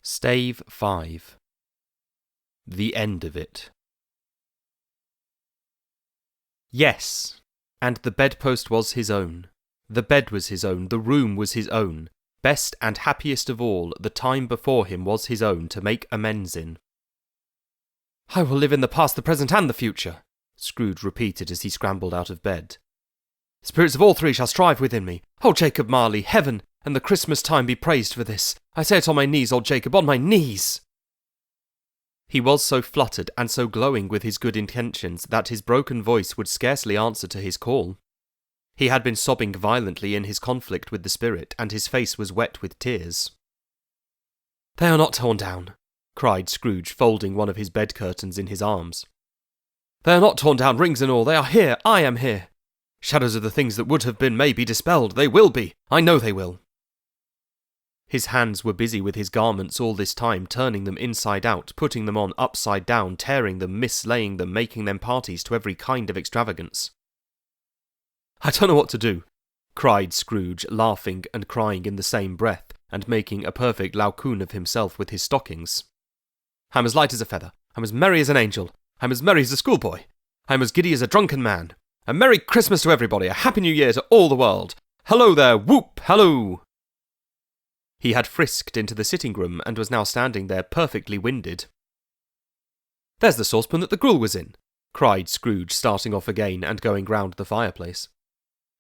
Stave 5. The End of It. Yes, and the bedpost was his own. The bed was his own, the room was his own. Best and happiest of all, the time before him was his own to make amends in. "I will live in the past, the present, and the future," Scrooge repeated as he scrambled out of bed. "The spirits of all three shall strive within me. Oh, Jacob Marley, heaven and the Christmas time be praised for this. I say it on my knees, old Jacob, on my knees." He was so fluttered and so glowing with his good intentions that his broken voice would scarcely answer to his call. He had been sobbing violently in his conflict with the spirit, and his face was wet with tears. "They are not torn down," cried Scrooge, folding one of his bed curtains in his arms. "They are not torn down, rings and all. They are here. I am here. Shadows of the things that would have been may be dispelled. They will be. I know they will." His hands were busy with his garments all this time, turning them inside out, putting them on upside down, tearing them, mislaying them, making them parties to every kind of extravagance. "I don't know what to do," cried Scrooge, laughing and crying in the same breath, and making a perfect Laocoon of himself with his stockings. "I'm as light as a feather. I'm as merry as an angel. I'm as merry as a schoolboy. I'm as giddy as a drunken man. A Merry Christmas to everybody. A Happy New Year to all the world. Hello there, whoop, hello!" He had frisked into the sitting-room and was now standing there perfectly winded. "There's the saucepan that the gruel was in," cried Scrooge, starting off again and going round the fireplace.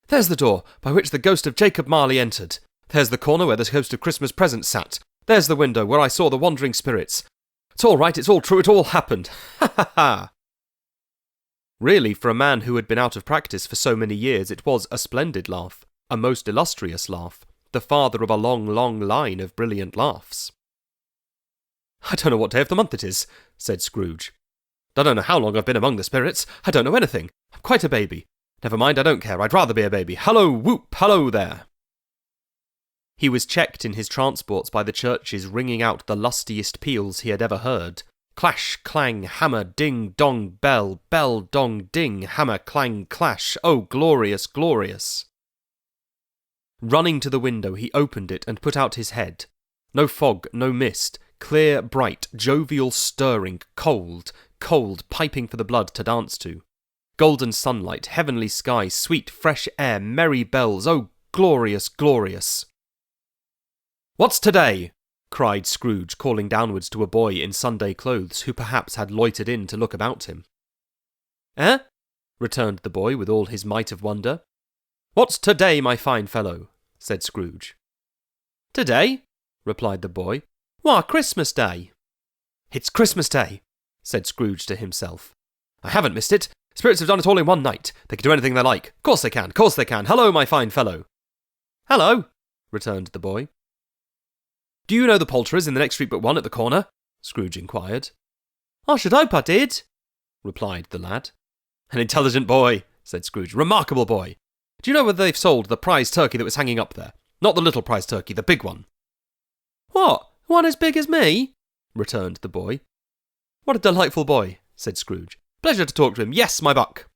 "There's the door by which the ghost of Jacob Marley entered. There's the corner where the ghost of Christmas Present sat. There's the window where I saw the wandering spirits. It's all right, it's all true, it all happened. Ha ha ha!" Really, for a man who had been out of practice for so many years, it was a splendid laugh, a most illustrious laugh, the father of a long, long line of brilliant laughs. "I don't know what day of the month it is," said Scrooge. "I don't know how long I've been among the spirits. I don't know anything. I'm quite a baby. Never mind, I don't care. I'd rather be a baby. Hello, whoop, hello there." He was checked in his transports by the churches ringing out the lustiest peals he had ever heard. Clash, clang, hammer, ding, dong, bell, bell, dong, ding, hammer, clang, clash. Oh, glorious, glorious! Running to the window, he opened it and put out his head. No fog, no mist, clear, bright, jovial, stirring, cold, cold, piping for the blood to dance to. Golden sunlight, heavenly sky, sweet, fresh air, merry bells. Oh, glorious, glorious! "What's today?" cried Scrooge, calling downwards to a boy in Sunday clothes who perhaps had loitered in to look about him. "Eh?" returned the boy with all his might of wonder. "What's today, my fine fellow?" said Scrooge. "Today?" replied the boy. "Why, Christmas Day." "It's Christmas Day," said Scrooge to himself. "I haven't missed it. Spirits have done it all in one night. They can do anything they like. Course they can, course they can. Hello, my fine fellow." "Hello," returned the boy. "Do you know the poulterers in the next street but one at the corner?" Scrooge inquired. "I should hope I did," replied the lad. "An intelligent boy," said Scrooge. "Remarkable boy. Do you know whether they've sold the prize turkey that was hanging up there? Not the little prize turkey, the big one." "What, one as big as me?" returned the boy. "What a delightful boy," said Scrooge. "Pleasure to talk to him. Yes, my buck."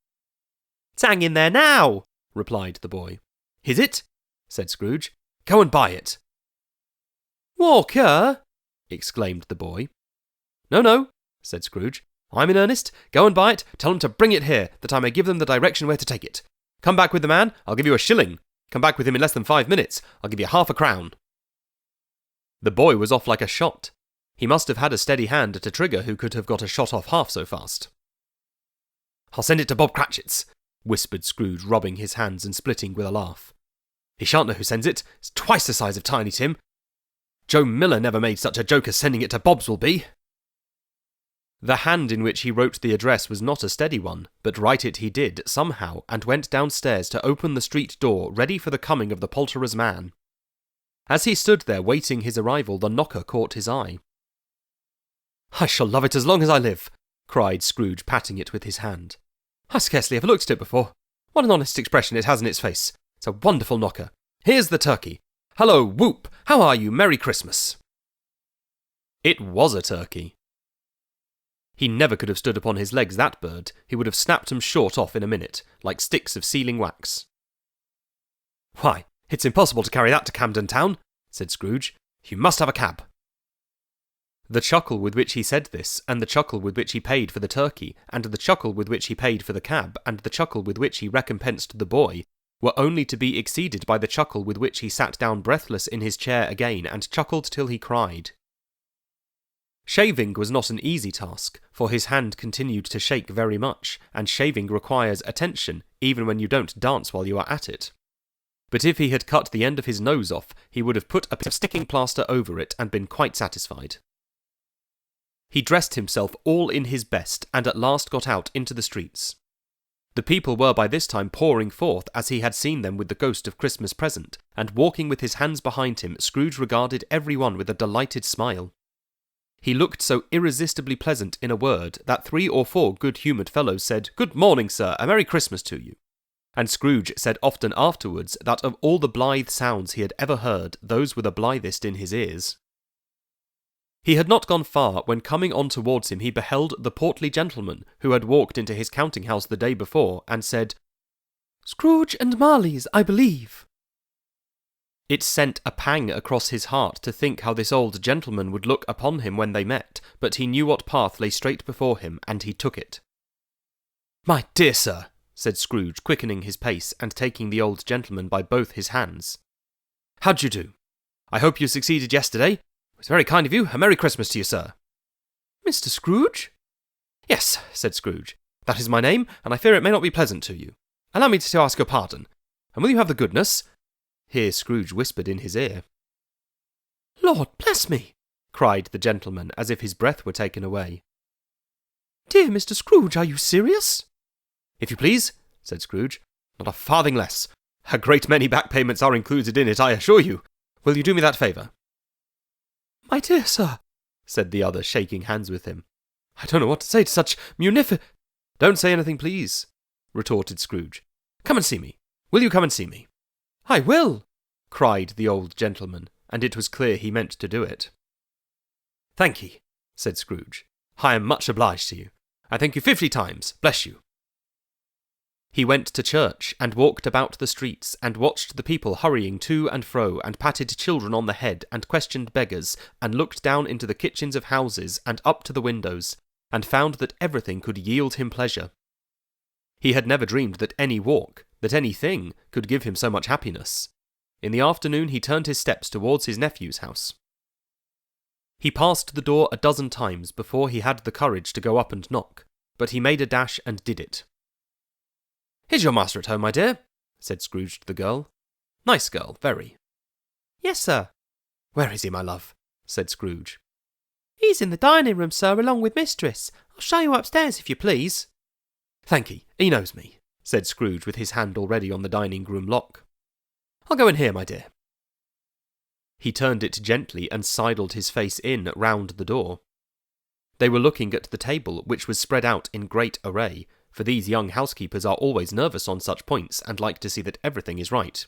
"It's hanging there now," replied the boy. "Is it?" said Scrooge. "Go and buy it." "Walker!" exclaimed the boy. "No, no," said Scrooge. "I'm in earnest. Go and buy it. Tell them to bring it here, that I may give them the direction where to take it. Come back with the man, I'll give you a shilling. Come back with him in less than 5 minutes, I'll give you half a crown." The boy was off like a shot. He must have had a steady hand at a trigger who could have got a shot off half so fast. "I'll send it to Bob Cratchit's," whispered Scrooge, rubbing his hands and splitting with a laugh. "He shan't know who sends it. It's twice the size of Tiny Tim. Joe Miller never made such a joke as sending it to Bob's will be." The hand in which he wrote the address was not a steady one, but write it he did, somehow, and went downstairs to open the street door, ready for the coming of the poulterer's man. As he stood there waiting his arrival, the knocker caught his eye. "I shall love it as long as I live," cried Scrooge, patting it with his hand. "I scarcely ever looked at it before. What an honest expression it has in its face. It's a wonderful knocker. Here's the turkey. Hello, whoop! How are you? Merry Christmas!" It was a turkey. He never could have stood upon his legs, that bird. He would have snapped 'em short off in a minute, like sticks of sealing wax. "Why, it's impossible to carry that to Camden Town," said Scrooge. "You must have a cab." The chuckle with which he said this, and the chuckle with which he paid for the turkey, and the chuckle with which he paid for the cab, and the chuckle with which he recompensed the boy, were only to be exceeded by the chuckle with which he sat down breathless in his chair again and chuckled till he cried. Shaving was not an easy task, for his hand continued to shake very much, and shaving requires attention, even when you don't dance while you are at it. But if he had cut the end of his nose off, he would have put a bit of sticking plaster over it and been quite satisfied. He dressed himself all in his best, and at last got out into the streets. The people were by this time pouring forth as he had seen them with the ghost of Christmas present, and walking with his hands behind him, Scrooge regarded every one with a delighted smile. He looked so irresistibly pleasant, in a word, that 3 or 4 good-humoured fellows said, "Good morning, sir, a Merry Christmas to you." And Scrooge said often afterwards that of all the blithe sounds he had ever heard, those were the blithest in his ears. He had not gone far when coming on towards him he beheld the portly gentleman who had walked into his counting-house the day before, and said, "Scrooge and Marley's, I believe." It sent a pang across his heart to think how this old gentleman would look upon him when they met, but he knew what path lay straight before him, and he took it. "My dear sir," said Scrooge, quickening his pace, and taking the old gentleman by both his hands. "How d'ye do? I hope you succeeded yesterday. It was very kind of you. A Merry Christmas to you, sir." "Mr. Scrooge?" "Yes," said Scrooge. "That is my name, and I fear it may not be pleasant to you. Allow me to ask your pardon. And will you have the goodness—" Here Scrooge whispered in his ear. "Lord bless me!" cried the gentleman, as if his breath were taken away. "Dear Mr. Scrooge, are you serious?" "If you please," said Scrooge. "Not a farthing less. A great many back payments are included in it, I assure you. Will you do me that favour?" "My dear sir," said the other, shaking hands with him. "I don't know what to say to such "Don't say anything, please," retorted Scrooge. "Come and see me. Will you come and see me?" "I will," cried the old gentleman, and it was clear he meant to do it. "Thank ye," said Scrooge. "I am much obliged to you. I thank you 50 times. Bless you." He went to church, and walked about the streets, and watched the people hurrying to and fro, and patted children on the head, and questioned beggars, and looked down into the kitchens of houses, and up to the windows, and found that everything could yield him pleasure. He had never dreamed that any walk, that anything, could give him so much happiness. In the afternoon he turned his steps towards his nephew's house. He passed the door a dozen times before he had the courage to go up and knock, but he made a dash and did it. "Is your master at home, my dear?" said Scrooge to the girl. "Nice girl, very." "Yes, sir." "Where is he, my love?" said Scrooge. "He's in the dining room, sir, along with mistress. I'll show you upstairs, if you please." "Thank ye, he knows me," said Scrooge, with his hand already on the dining-room lock. "I'll go in here, my dear." He turned it gently and sidled his face in round the door. They were looking at the table, which was spread out in great array, for these young housekeepers are always nervous on such points, and like to see that everything is right.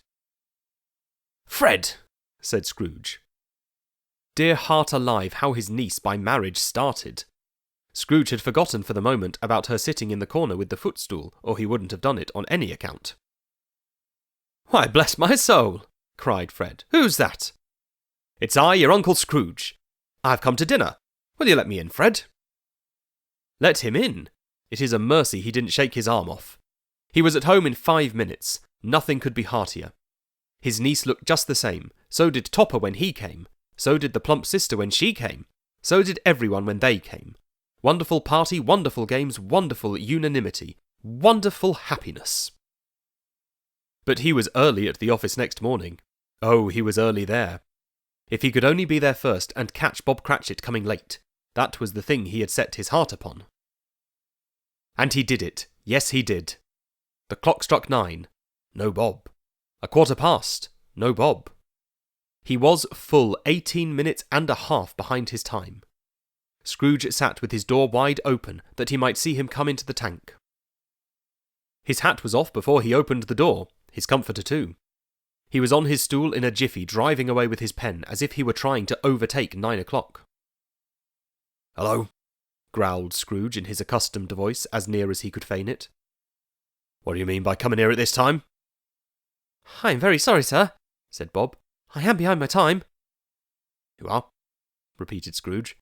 "Fred!" said Scrooge. Dear heart alive, how his niece by marriage started! Scrooge had forgotten for the moment about her sitting in the corner with the footstool, or he wouldn't have done it on any account. "Why, bless my soul!" cried Fred. "Who's that?" "It's I, your Uncle Scrooge. I've come to dinner. Will you let me in, Fred?" Let him in? It is a mercy he didn't shake his arm off. He was at home in 5 minutes. Nothing could be heartier. His niece looked just the same. So did Topper when he came. So did the plump sister when she came. So did everyone when they came. Wonderful party, wonderful games, wonderful unanimity, wonderful happiness. But he was early at the office next morning. Oh, he was early there. If he could only be there first and catch Bob Cratchit coming late, that was the thing he had set his heart upon. And he did it. Yes, he did. The clock struck 9. No Bob. 1:15. No Bob. He was full 18 minutes and a half behind his time. Scrooge sat with his door wide open, that he might see him come into the tank. His hat was off before he opened the door, his comforter too. He was on his stool in a jiffy, driving away with his pen, as if he were trying to overtake 9 o'clock. "Hello," growled Scrooge in his accustomed voice, as near as he could feign it. "What do you mean by coming here at this time?" "I am very sorry, sir," said Bob. "I am behind my time." "You are?" repeated Scrooge.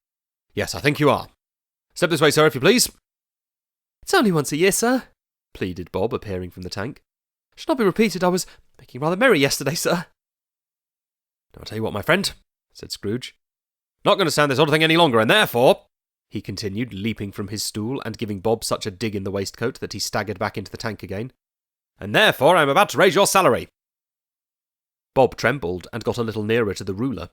Yes, I think you are. Step this way, sir, if you please. It's only once a year, sir, pleaded Bob, appearing from the tank. Should not be repeated. I was making rather merry yesterday, sir. Now, I'll tell you what, my friend, said Scrooge. Not going to stand this sort of thing any longer, and therefore, he continued, leaping from his stool and giving Bob such a dig in the waistcoat that he staggered back into the tank again, and therefore I am about to raise your salary. Bob trembled and got a little nearer to the ruler.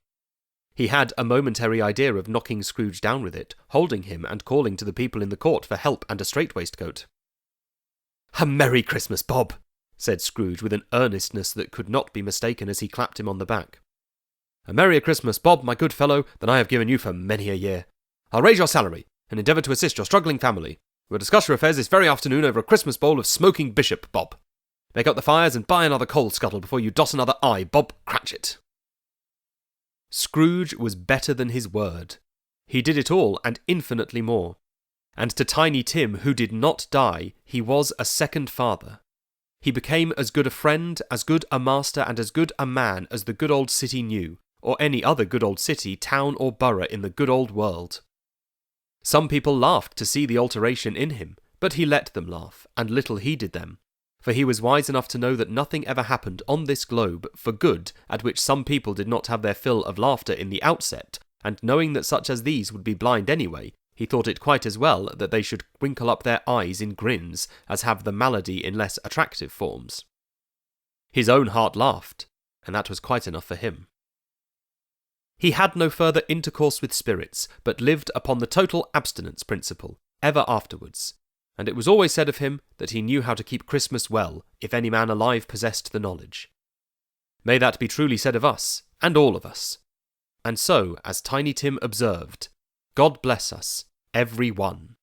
He had a momentary idea of knocking Scrooge down with it, holding him and calling to the people in the court for help and a strait-waistcoat. A Merry Christmas, Bob, said Scrooge with an earnestness that could not be mistaken as he clapped him on the back. A merrier Christmas, Bob, my good fellow, than I have given you for many a year. I'll raise your salary, and endeavour to assist your struggling family. We'll discuss your affairs this very afternoon over a Christmas bowl of smoking bishop, Bob. Make up the fires and buy another coal scuttle before you dot another I, Bob Cratchit. Scrooge was better than his word. He did it all, and infinitely more. And to Tiny Tim, who did not die, he was a second father. He became as good a friend, as good a master, and as good a man as the good old city knew, or any other good old city, town, or borough in the good old world. Some people laughed to see the alteration in him, but he let them laugh, and little heeded them, for he was wise enough to know that nothing ever happened on this globe for good at which some people did not have their fill of laughter in the outset, and knowing that such as these would be blind anyway, he thought it quite as well that they should winkle up their eyes in grins as have the malady in less attractive forms. His own heart laughed, and that was quite enough for him. He had no further intercourse with spirits, but lived upon the total abstinence principle, ever afterwards, and it was always said of him that he knew how to keep Christmas well, if any man alive possessed the knowledge. May that be truly said of us, and all of us. And so, as Tiny Tim observed, God bless us, every one.